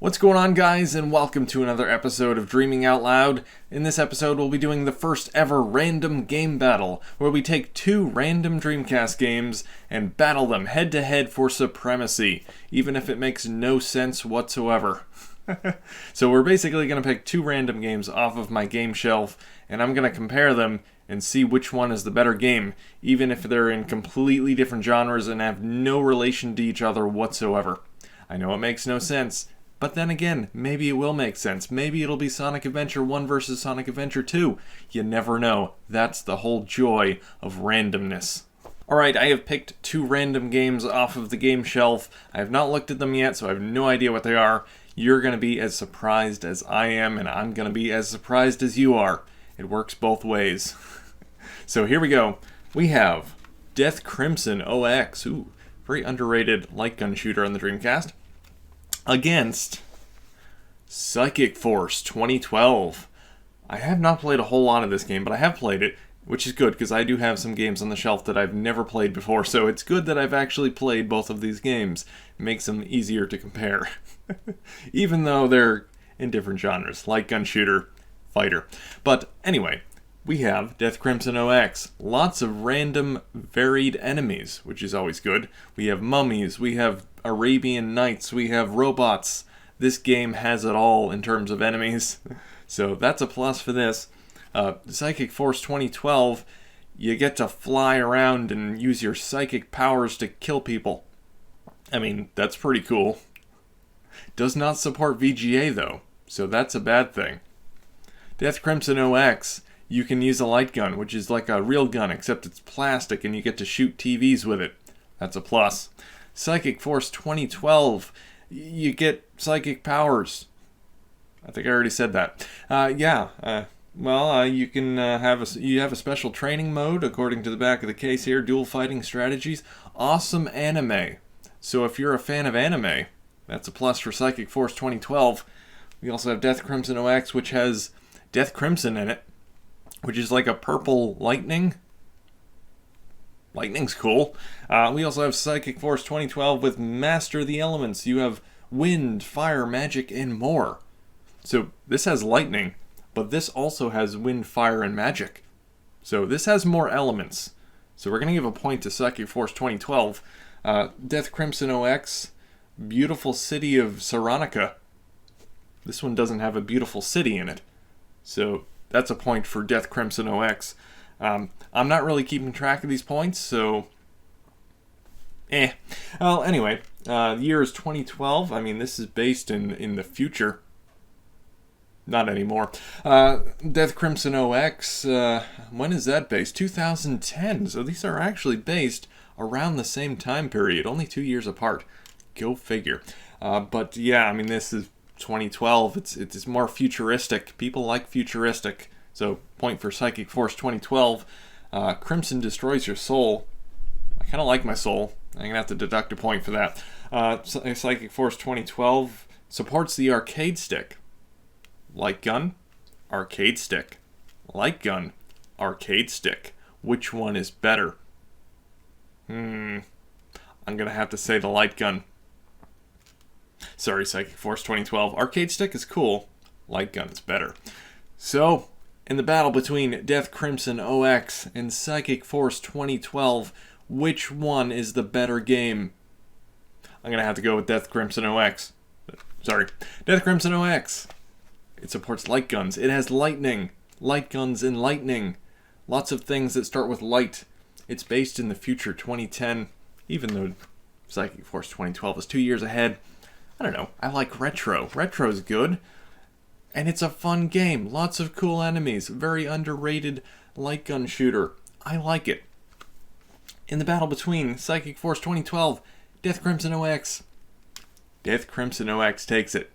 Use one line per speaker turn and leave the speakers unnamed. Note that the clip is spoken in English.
What's going on, guys, and welcome to another episode of Dreaming Out Loud. In this episode, we'll be doing the first ever random game battle, where we take two random Dreamcast games and battle them head-to-head for supremacy, even if it makes no sense whatsoever. So we're basically going to pick two random games off of my game shelf, and I'm going to compare them and see which one is the better game, even if they're in completely different genres and have no relation to each other whatsoever. I know it makes no sense. But then again, maybe it will make sense. Maybe it'll be Sonic Adventure 1 versus Sonic Adventure 2. You never know. That's the whole joy of randomness. Alright, I have picked two random games off of the game shelf. I have not looked at them yet, so I have no idea what they are. You're going to be as surprised as I am, and I'm going to be as surprised as you are. It works both ways. So here we go. We have Death Crimson OX. Ooh, very underrated light gun shooter on the Dreamcast. Against Psychic Force 2012. I have not played a whole lot of this game, but I have played it, which is good because I do have some games on the shelf that I've never played before, so it's good that I've actually played both of these games. It makes them easier to compare. Even though they're in different genres, light gun shooter, fighter. But anyway, we have Death Crimson OX. Lots of random, varied enemies, which is always good. We have mummies, we have Arabian Nights, we have robots. This game has it all in terms of enemies. So that's a plus for this. Psychic Force 2012, you get to fly around and use your psychic powers to kill people. I mean, that's pretty cool. Does not support VGA though, so that's a bad thing. Death Crimson OX, you can use a light gun, which is like a real gun, except it's plastic and you get to shoot TVs with it. That's a plus. Psychic Force 2012, you get psychic powers. I think I already said that. You can have a special training mode, according to the back of the case here, dual fighting strategies. Awesome anime. So if you're a fan of anime, that's a plus for Psychic Force 2012. We also have Death Crimson OX, which has Death Crimson in it, which is like a purple lightning. Lightning's cool. We also have Psychic Force 2012 with Master the Elements. You have wind, fire, magic, and more. So this has lightning, but this also has wind, fire, and magic. So this has more elements. So we're going to give a point to Psychic Force 2012. Death Crimson OX, beautiful city of Saranica. This one doesn't have a beautiful city in it. So that's a point for Death Crimson OX. I'm not really keeping track of these points, so Well, anyway, the year is 2012. I mean, this is based in the future. Not anymore. Death Crimson OX, when is that based? 2010. So these are actually based around the same time period, only 2 years apart. Go figure. But yeah, I mean, this is 2012. It's more futuristic. People like futuristic. So, point for Psychic Force 2012. Crimson destroys your soul. I kind of like my soul. I'm going to have to deduct a point for that. Psychic Force 2012 supports the arcade stick. Light gun, arcade stick. Light gun, arcade stick. Which one is better? I'm going to have to say the light gun. Sorry, Psychic Force 2012. Arcade stick is cool. Light gun is better. So, in the battle between Death Crimson OX and Psychic Force 2012, which one is the better game? I'm going to have to go with Death Crimson OX. Sorry. Death Crimson OX. It supports light guns. It has lightning. Light guns and lightning. Lots of things that start with light. It's based in the future, 2010, even though Psychic Force 2012 is 2 years ahead. I don't know. I like retro. Retro's good. And it's a fun game. Lots of cool enemies. Very underrated light gun shooter. I like it. In the battle between Psychic Force 2012, Death Crimson OX. Death Crimson OX takes it.